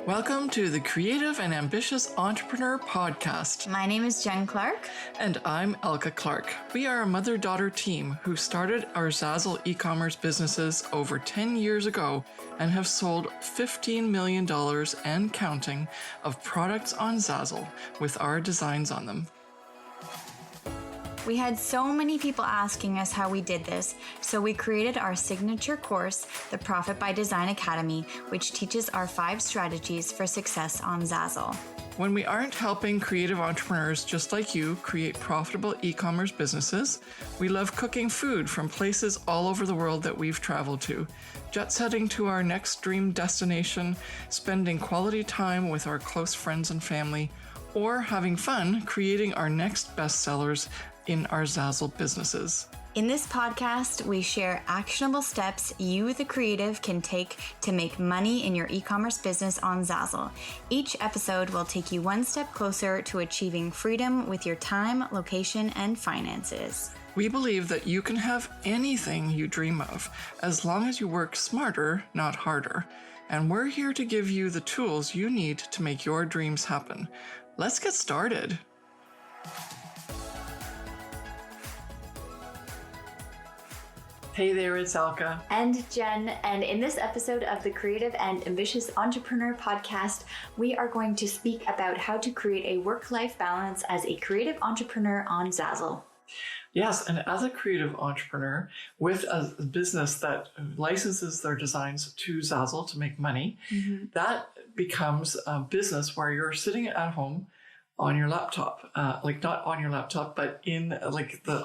Welcome to the Creative and Ambitious Entrepreneur Podcast. My name is Jen Clarke. And I'm Elke Clarke. We are a mother-daughter team who started our Zazzle e-commerce businesses over 10 years ago and have sold $15 million and counting of products on Zazzle with our designs on them. We had so many people asking us how we did this, so we created our signature course, the Profit by Design Academy, which teaches our 5 strategies for success on Zazzle. When we aren't helping creative entrepreneurs just like you create profitable e-commerce businesses, we love cooking food from places all over the world that we've traveled to, jet setting to our next dream destination, spending quality time with our close friends and family, or having fun creating our next bestsellers in our Zazzle businesses. In this podcast, we share actionable steps you, the creative, can take to make money in your e-commerce business on Zazzle. Each episode will take you one step closer to achieving freedom with your time, location, and finances. We believe that you can have anything you dream of, as long as you work smarter, not harder. And we're here to give you the tools you need to make your dreams happen. Let's get started. Hey there, it's Elke. And Jen, and in this episode of the Creative and Ambitious Entrepreneur Podcast, we are going to speak about how to create a work-life balance as a creative entrepreneur on Zazzle. Yes, and as a creative entrepreneur with a business that licenses their designs to Zazzle to make money, that becomes a business where you're sitting at home on your laptop, not on your laptop, but in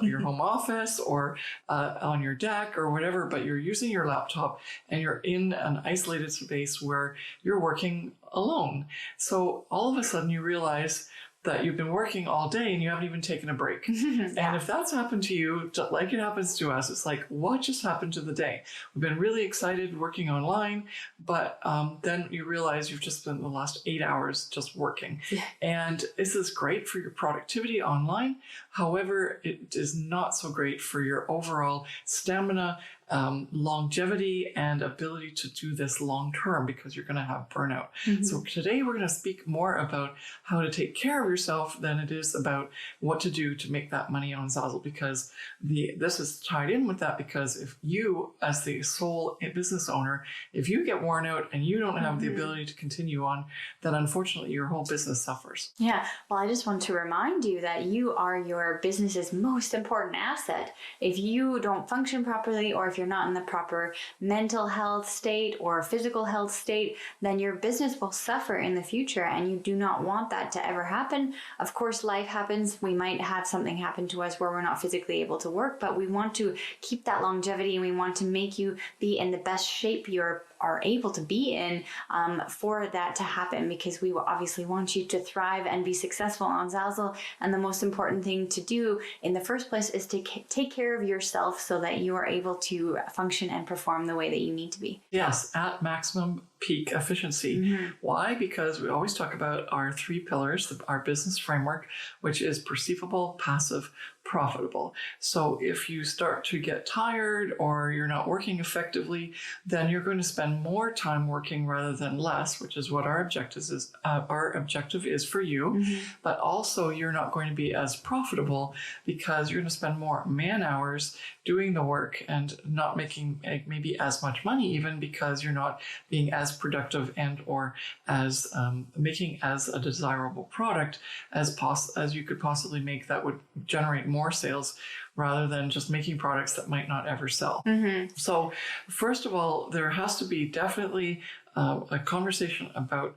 your home office or on your deck or whatever, but you're using your laptop and you're in an isolated space where you're working alone. So all of a sudden you realize that you've been working all day and you haven't even taken a break. And if that's happened to you, like it happens to us, it's like, what just happened to the day? We've been really excited working online, but then you realize you've just spent the last 8 hours just working. And this is great for your productivity online. However, it is not so great for your overall stamina, longevity, and ability to do this long term, because you're going to have burnout. So today we're going to speak more about how to take care of yourself than it is about what to do to make that money on Zazzle, because this is tied in with that, because if you, as the sole business owner, if you get worn out and you don't have the ability to continue on, then unfortunately your whole business suffers. Yeah, well, I just want to remind you that you are your business's most important asset. If you don't function properly, or if you're not in the proper mental health state or physical health state, then your business will suffer in the future, and you do not want that to ever happen. Of course, life happens. We might have something happen to us where we're not physically able to work, but we want to keep that longevity, and we want to make you be in the best shape you are able to be in for that to happen, because we will obviously want you to thrive and be successful on Zazzle. And the most important thing to do in the first place is to take care of yourself so that you are able to function and perform the way that you need to be. Yes, at maximum peak efficiency. Why? Because we always talk about our 3 pillars, our business framework, which is perceivable, passive, profitable. So if you start to get tired or you're not working effectively, then you're going to spend more time working rather than less, which is what our objective is for you. But also you're not going to be as profitable, because you're going to spend more man hours doing the work and not making maybe as much money, even because you're not being as productive and or as making as a desirable product as you could possibly make that would generate more sales, rather than just making products that might not ever sell. So first of all, there has to be definitely a conversation about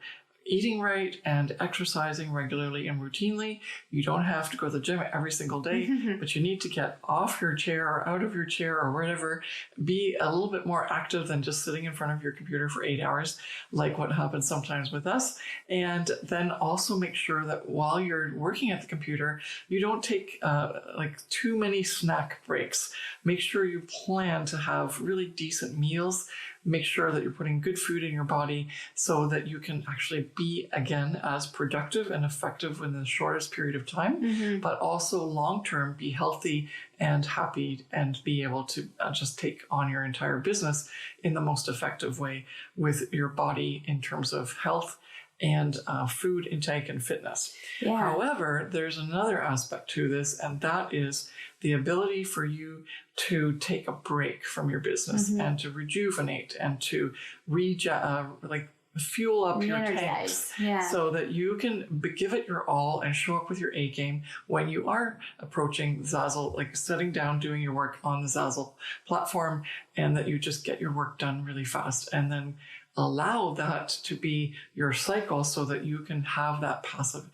eating right and exercising regularly and routinely. You don't have to go to the gym every single day, but you need to get off your chair or out of your chair or whatever. Be a little bit more active than just sitting in front of your computer for 8 hours, like what happens sometimes with us. And then also make sure that while you're working at the computer, you don't take too many snack breaks. Make sure you plan to have really decent meals make sure that you're putting good food in your body so that you can actually be, again, as productive and effective within the shortest period of time, but also long-term be healthy and happy and be able to just take on your entire business in the most effective way with your body in terms of health and food intake and fitness. Yeah. However, there's another aspect to this, and that is the ability for you to take a break from your business and to rejuvenate and to fuel up your tanks so that you can give it your all and show up with your A game when you are approaching Zazzle, like sitting down, doing your work on the Zazzle platform, and that you just get your work done really fast and then allow that to be your cycle so that you can have that passive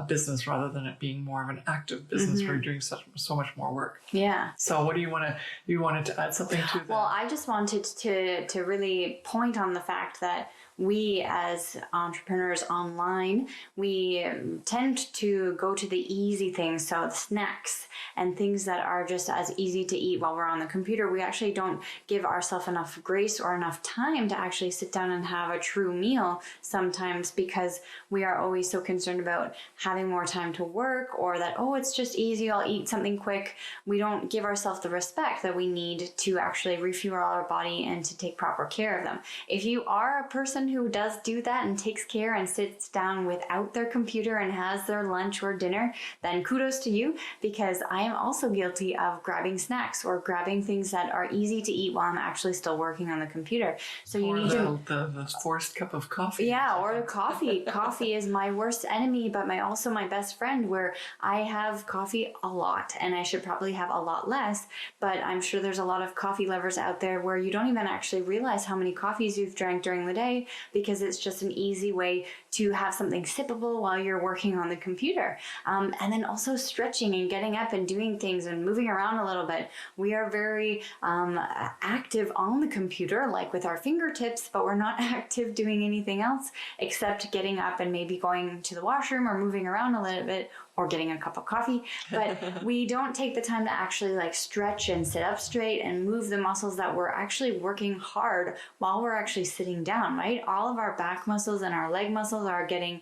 business rather than it being more of an active business where you're doing so much more work. Yeah. So what do you wanted to add something to that? Well, I just wanted to really point on the fact that we as entrepreneurs online, we tend to go to the easy things, so the snacks and things that are just as easy to eat while we're on the computer. We actually don't give ourselves enough grace or enough time to actually sit down and have a true meal sometimes, because we are always so concerned about having more time to work, or that, oh, it's just easy, I'll eat something quick. We don't give ourselves the respect that we need to actually refuel our body and to take proper care of them. If you are a person who does do that and takes care and sits down without their computer and has their lunch or dinner, then kudos to you, because I am also guilty of grabbing snacks or grabbing things that are easy to eat while I'm actually still working on the computer. So you need the forced cup of coffee. Yeah, or coffee. Coffee is my worst enemy, but also my best friend, where I have coffee a lot and I should probably have a lot less, but I'm sure there's a lot of coffee lovers out there where you don't even actually realize how many coffees you've drank during the day, because it's just an easy way to have something sippable while you're working on the computer. And then also stretching and getting up and doing things and moving around a little bit. We are very active on the computer, like with our fingertips, but we're not active doing anything else except getting up and maybe going to the washroom or moving around a little bit or getting a cup of coffee. But we don't take the time to actually stretch and sit up straight and move the muscles that we're actually working hard while we're actually sitting down, right? All of our back muscles and our leg muscles are getting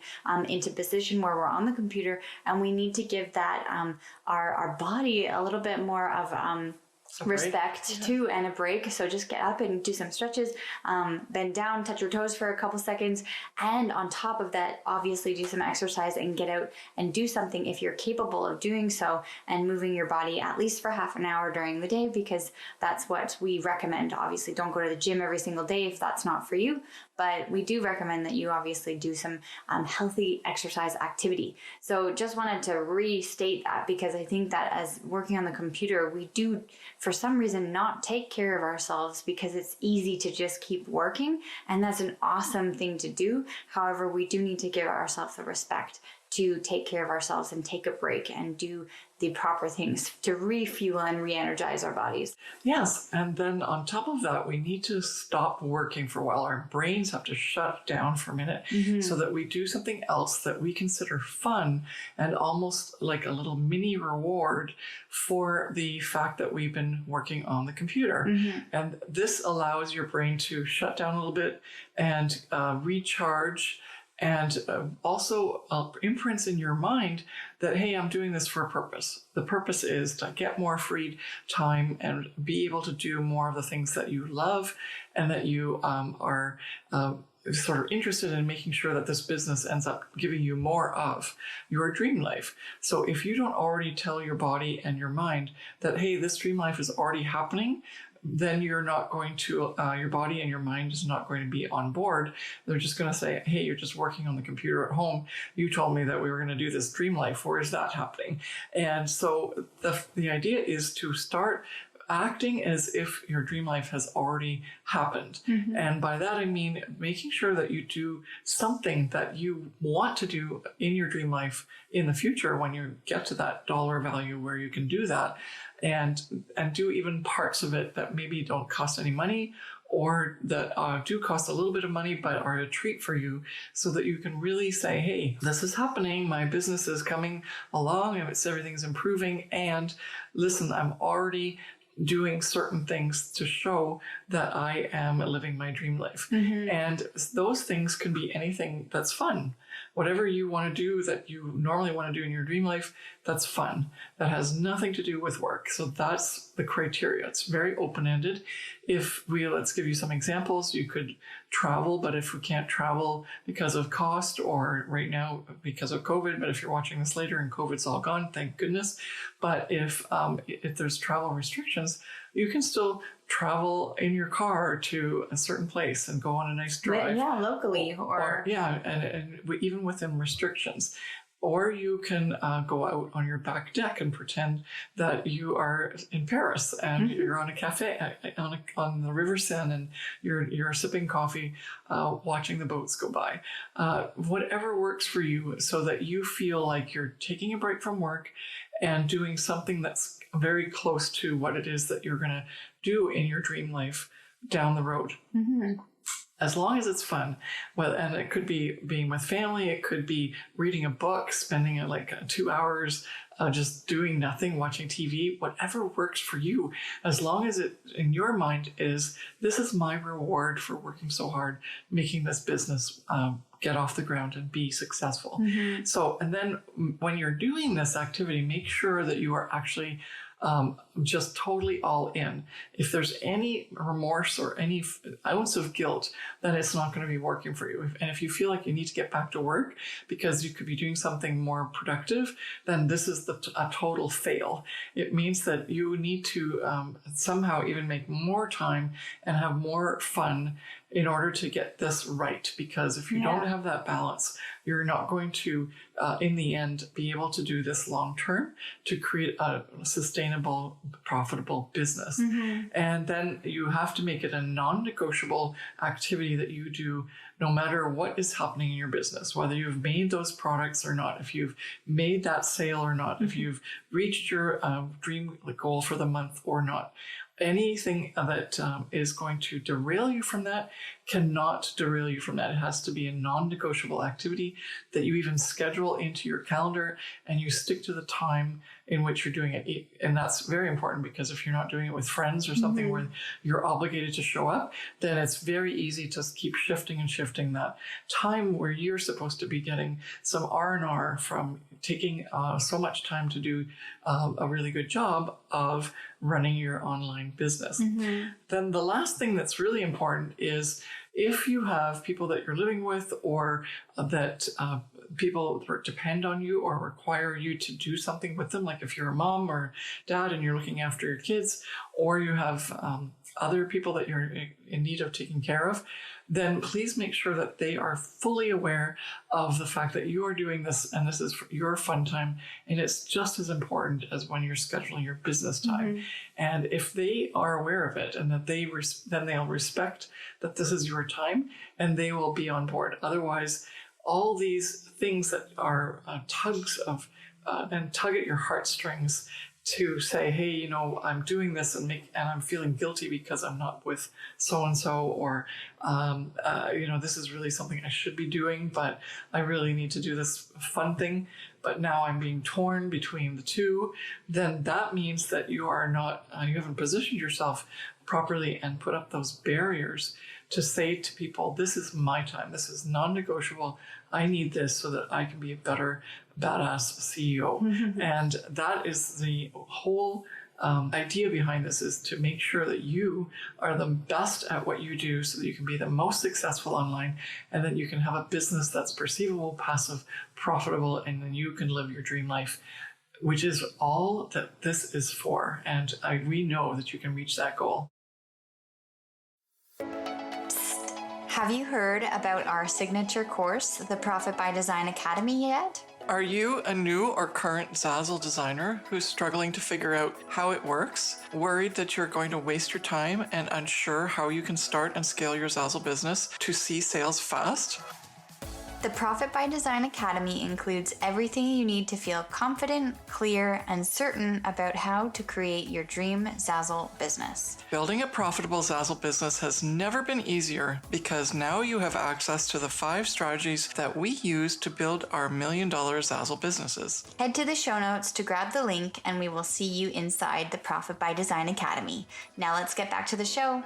into position where we're on the computer, and we need to give that our body a little bit more of respect too, and a break. So just get up and do some stretches, bend down, touch your toes for a couple seconds, and on top of that, obviously do some exercise and get out and do something if you're capable of doing so, and moving your body at least for half an hour during the day, because that's what we recommend. Obviously, don't go to the gym every single day if that's not for you, but we do recommend that you obviously do some healthy exercise activity. So just wanted to restate that, because I think that as working on the computer, we do for some reason not take care of ourselves because it's easy to just keep working, and that's an awesome thing to do. However, we do need to give ourselves the respect to take care of ourselves and take a break and do the proper things to refuel and re-energize our bodies. Yes, and then on top of that, we need to stop working for a while. Our brains have to shut down for a minute so that we do something else that we consider fun and almost like a little mini reward for the fact that we've been working on the computer. And this allows your brain to shut down a little bit and recharge, and also imprints in your mind that, hey, I'm doing this for a purpose. The purpose is to get more free time and be able to do more of the things that you love and that you are sort of interested in, making sure that this business ends up giving you more of your dream life. So if you don't already tell your body and your mind that, hey, this dream life is already happening, then you're not going to, your body and your mind is not going to be on board. They're just going to say, hey, you're just working on the computer at home. You told me that we were going to do this dream life. Where is that happening? And so the idea is to start acting as if your dream life has already happened. And by that, I mean making sure that you do something that you want to do in your dream life in the future when you get to that dollar value where you can do that, and do even parts of it that maybe don't cost any money, or that do cost a little bit of money but are a treat for you, so that you can really say, hey, this is happening, my business is coming along, and everything's improving, and listen, I'm already doing certain things to show that I am living my dream life. And those things can be anything that's fun. Whatever you want to do that you normally want to do in your dream life, that's fun. That has nothing to do with work. So that's the criteria. It's very open-ended. Let's give you some examples. You could travel, but if we can't travel because of cost or right now because of COVID, but if you're watching this later and COVID's all gone, thank goodness. But if there's travel restrictions, you can still travel in your car to a certain place and go on a nice drive. Yeah, locally. And even within restrictions. Or you can go out on your back deck and pretend that you are in Paris and you're on a cafe on the River Seine and you're sipping coffee, watching the boats go by. Whatever works for you so that you feel like you're taking a break from work and doing something that's very close to what it is that you're going to do in your dream life down the road. As long as it's fun. Well, and it could be being with family, it could be reading a book, spending 2 hours just doing nothing, watching TV, whatever works for you, as long as it in your mind is, this is my reward for working so hard, making this business get off the ground and be successful. So, and then when you're doing this activity, make sure that you are actually just totally all in. If there's any remorse or any ounce of guilt, then it's not going to be working for you. And if you feel like you need to get back to work because you could be doing something more productive, then this is a total fail. It means that you need to somehow even make more time and have more fun in order to get this right. Because if you don't have that balance, you're not going to, in the end, be able to do this long term to create a sustainable, profitable business. And then you have to make it a non-negotiable activity that you do no matter what is happening in your business, whether you've made those products or not, if you've made that sale or not, if you've reached your dream goal for the month or not. Anything that is going to derail you from that cannot derail you from that. It has to be a non-negotiable activity that you even schedule into your calendar and you stick to the time in which you're doing it. And that's very important, because if you're not doing it with friends or something where you're obligated to show up, then it's very easy to keep shifting and shifting that time where you're supposed to be getting some R&R from taking so much time to do a really good job of running your online business. Then the last thing that's really important is, if you have people that you're living with, or that people depend on you or require you to do something with them, like if you're a mom or dad and you're looking after your kids, or you have other people that you're in need of taking care of, then please make sure that they are fully aware of the fact that you are doing this and this is your fun time, and it's just as important as when you're scheduling your business time. And if they are aware of it, and that then they'll respect that this is your time, and they will be on board. Otherwise, all these things that are tugs of and tug at your heartstrings to say, hey, I'm doing this and I'm feeling guilty because I'm not with so-and-so, or, this is really something I should be doing, but I really need to do this fun thing, but now I'm being torn between the two, then that means that you are not, you haven't positioned yourself properly and put up those barriers to say to people, this is my time, this is non-negotiable, I need this so that I can be a better badass CEO. And that is the whole idea behind this, is to make sure that you are the best at what you do so that you can be the most successful online, and that you can have a business that's perceivable, passive, profitable, and then you can live your dream life, which is all that this is for. And we know that you can reach that goal. Have you heard about our signature course, the Profit by Design Academy, yet? Are you a new or current Zazzle designer who's struggling to figure out how it works, worried that you're going to waste your time, and unsure how you can start and scale your Zazzle business to see sales fast? The Profit by Design Academy includes everything you need to feel confident, clear, and certain about how to create your dream Zazzle business. Building a profitable Zazzle business has never been easier because now you have access to the 5 strategies that we use to build our $1 million Zazzle businesses. Head to the show notes to grab the link and we will see you inside the Profit by Design Academy. Now let's get back to the show.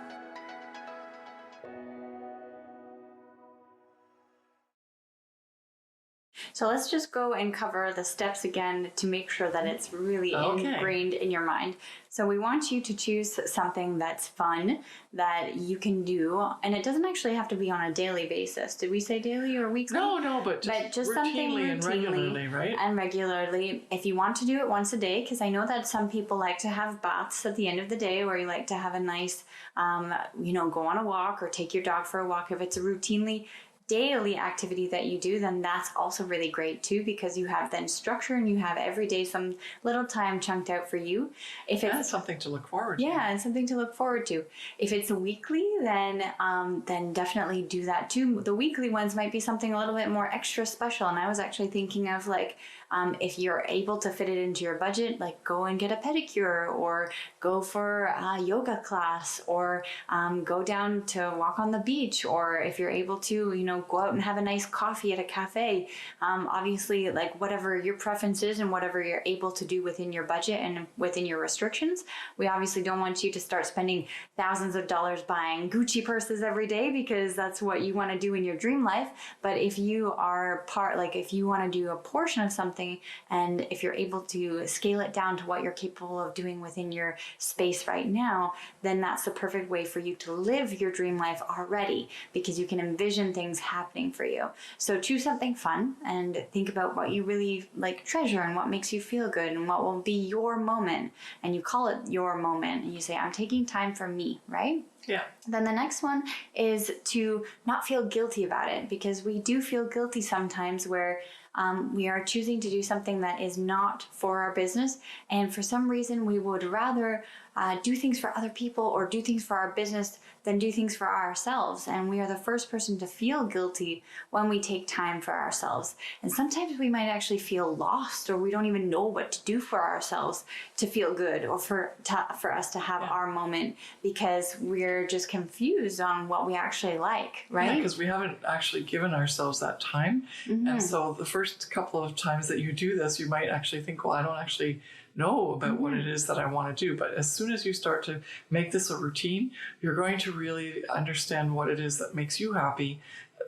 So let's just go and cover the steps again to make sure that it's really ingrained in your mind. So we want you to choose something that's fun, that you can do, and it doesn't actually have to be on a daily basis. Did we say daily or weekly? No, but just something routinely and regularly, right? And regularly. If you want to do it once a day, because I know that some people like to have baths at the end of the day, or you like to have a nice, go on a walk or take your dog for a walk. If it's a routinely daily activity that you do, then that's also really great too, because you have then structure and you have every day some little time chunked out for you. If it's something to look forward to. Yeah, and something to look forward to. If it's a weekly, then definitely do that too. The weekly ones might be something a little bit more extra special. And I was actually thinking of if you're able to fit it into your budget, like go and get a pedicure, or go for a yoga class, or go down to walk on the beach, or if you're able to, go out and have a nice coffee at a cafe. Obviously, like whatever your preference is and whatever you're able to do within your budget and within your restrictions. We obviously don't want you to start spending thousands of dollars buying Gucci purses every day, because that's what you want to do in your dream life. But if you are if you want to do a portion of something, and if you're able to scale it down to what you're capable of doing within your space right now, then that's the perfect way for you to live your dream life already, because you can envision things happening for you. So choose something fun and think about what you really treasure and what makes you feel good and what will be your moment. And you call it your moment and you say, I'm taking time for me, right? Yeah. Then the next one is to not feel guilty about it, because we do feel guilty sometimes where we are choosing to do something that is not for our business. And for some reason, we would rather do things for other people or do things for our business than do things for ourselves. And we are the first person to feel guilty when we take time for ourselves. And sometimes we might actually feel lost, or we don't even know what to do for ourselves to feel good, or for us to have our moment, because we're just confused on what we actually like, right? Yeah, because we haven't actually given ourselves that time. Mm-hmm. And so the first couple of times that you do this, you might actually think, well, I don't actually know about what it is that I want to do. But as soon as you start to make this a routine, you're going to really understand what it is that makes you happy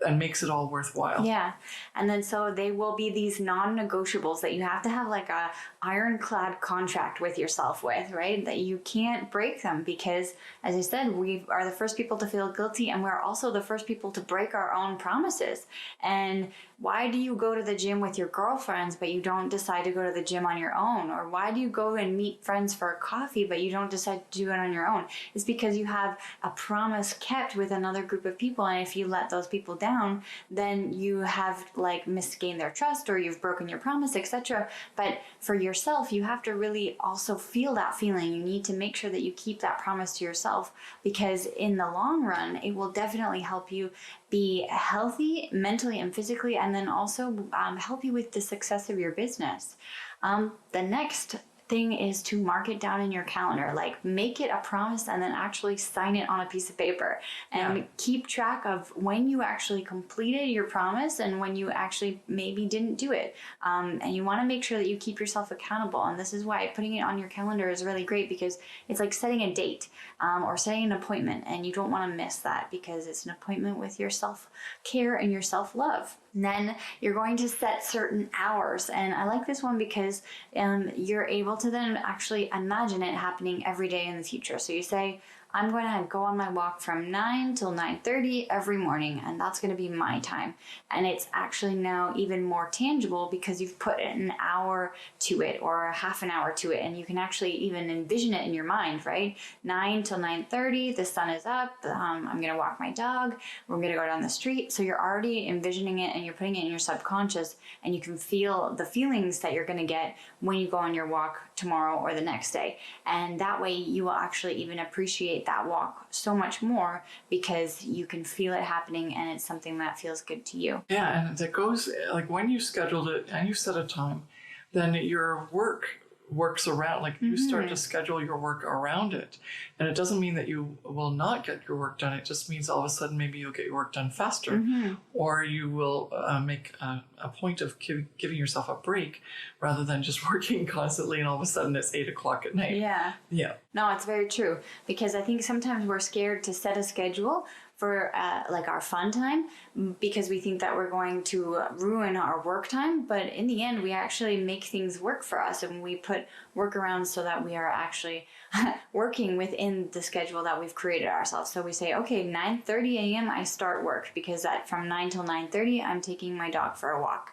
and makes it all worthwhile. Yeah. And then so they will be these non-negotiables that you have to have like a ironclad contract with yourself with, right? That you can't break them, because as I said, we are the first people to feel guilty, and we're also the first people to break our own promises. And why do you go to the gym with your girlfriends, but you don't decide to go to the gym on your own? Or why do you go and meet friends for a coffee, but you don't decide to do it on your own? It's because you have a promise kept with another group of people. And if you let those people down, then you have misgained their trust, or you've broken your promise, etc. But for yourself, you have to really also feel that feeling. You need to make sure that you keep that promise to yourself, because in the long run, it will definitely help you be healthy mentally and physically, and then also help you with the success of your business. The next thing is to mark it down in your calendar, make it a promise and then actually sign it on a piece of paper, and keep track of when you actually completed your promise and when you actually maybe didn't do it. And you want to make sure that you keep yourself accountable. And this is why putting it on your calendar is really great, because it's like setting a date or setting an appointment, and you don't want to miss that, because it's an appointment with your self-care and your self-love. And then you're going to set certain hours. And I like this one because you're able to then actually imagine it happening every day in the future. So you say, I'm going to go on my walk from 9 till 9:30 every morning, and that's going to be my time. And it's actually now even more tangible because you've put an hour to it, or a half an hour to it, and you can actually even envision it in your mind, right? 9 till 9:30, the sun is up, I'm going to walk my dog, we're going to go down the street. So you're already envisioning it, and you're putting it in your subconscious, and you can feel the feelings that you're going to get when you go on your walk tomorrow or the next day. And that way you will actually even appreciate appreciate that walk so much more because you can feel it happening and it's something that feels good to you. Yeah, and it goes, like when you scheduled it and you set a time, then your work works around, like you start to schedule your work around it. And it doesn't mean that you will not get your work done. It just means all of a sudden maybe you'll get your work done faster, or you will make a point of giving yourself a break rather than just working constantly and all of a sudden it's 8 o'clock at night. Yeah. No, it's very true, because I think sometimes we're scared to set a schedule for like our fun time because we think that we're going to ruin our work time. But in the end, we actually make things work for us, and we put workarounds so that we are actually working within the schedule that we've created ourselves. So we say, okay, 9:30 a.m. I start work because from 9 till 9:30, I'm taking my dog for a walk.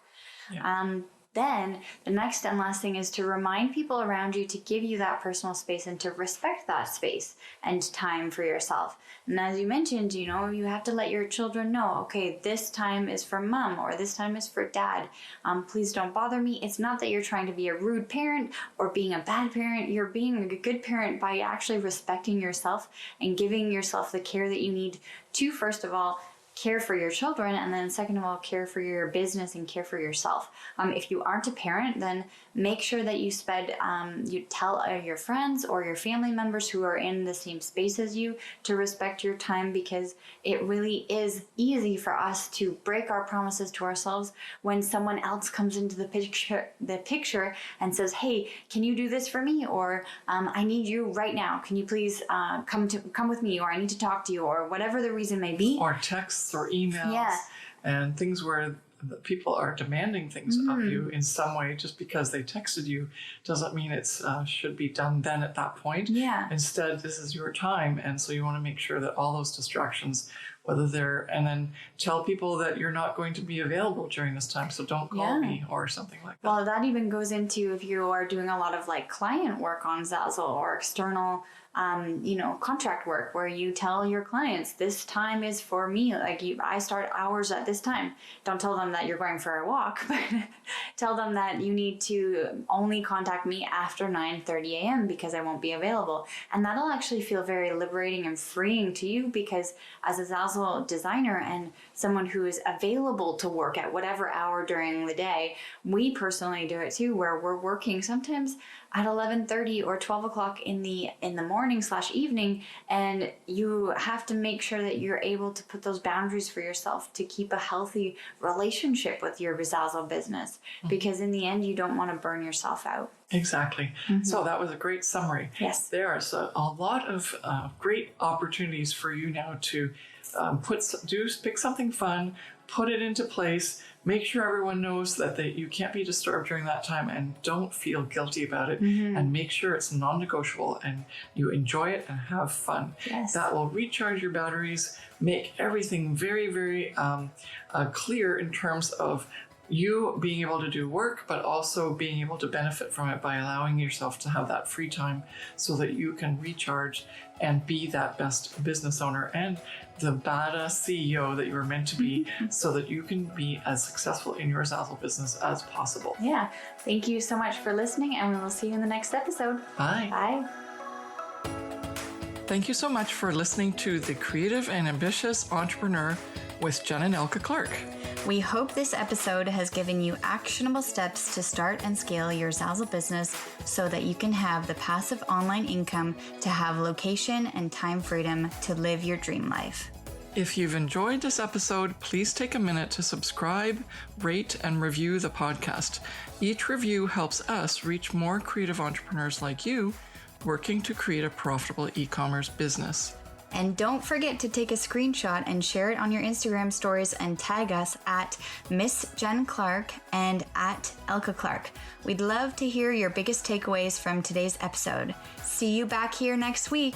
Yeah. Then the next and last thing is to remind people around you to give you that personal space and to respect that space and time for yourself. And as you mentioned, you have to let your children know, okay, this time is for mom or this time is for dad. Please don't bother me. It's not that you're trying to be a rude parent or being a bad parent. You're being a good parent by actually respecting yourself and giving yourself the care that you need to, first of all, care for your children, and then second of all, care for your business and care for yourself. If you aren't a parent, then make sure that you tell your friends or your family members who are in the same space as you to respect your time, because it really is easy for us to break our promises to ourselves when someone else comes into the picture and says, hey, can you do this for me? Or I need you right now. Can you please come with me? Or I need to talk to you, or whatever the reason may be. Or texts or emails and things where the people are demanding things of you in some way. Just because they texted you doesn't mean it should be done then at that point. Instead, this is your time, and so you want to make sure that all those distractions, and then tell people that you're not going to be available during this time, so don't call me or something like that. Well, that even goes into if you are doing a lot of like client work on Zazzle or external contract work, where you tell your clients, this time is for me. Like I start hours at this time. Don't tell them that you're going for a walk, but tell them that you need to only contact me after 9:30 a.m. because I won't be available. And that'll actually feel very liberating and freeing to you, because as a Zazzle designer and someone who is available to work at whatever hour during the day, we personally do it too, where we're working sometimes at 11:30 or 12 o'clock in the morning/evening, and you have to make sure that you're able to put those boundaries for yourself to keep a healthy relationship with your Zazzle business, because in the end, you don't want to burn yourself out. Exactly. So that was a great summary. Yes. There's a lot of great opportunities for you now to pick something fun, put it into place, make sure everyone knows that you can't be disturbed during that time, and don't feel guilty about it, and make sure it's non-negotiable and you enjoy it and have fun. Yes. That will recharge your batteries, make everything very, very clear in terms of you being able to do work, but also being able to benefit from it by allowing yourself to have that free time so that you can recharge and be that best business owner and the badass CEO that you were meant to be, so that you can be as successful in your Zazzle business as possible. Yeah. Thank you so much for listening, and we will see you in the next episode. Bye. Bye. Thank you so much for listening to The Creative and Ambitious Entrepreneur with Jen and Elke Clarke. We hope this episode has given you actionable steps to start and scale your Zazzle business so that you can have the passive online income to have location and time freedom to live your dream life. If you've enjoyed this episode, please take a minute to subscribe, rate, and review the podcast. Each review helps us reach more creative entrepreneurs like you working to create a profitable e-commerce business. And don't forget to take a screenshot and share it on your Instagram stories and tag us at Miss Jen Clarke and at Elke Clarke. We'd love to hear your biggest takeaways from today's episode. See you back here next week.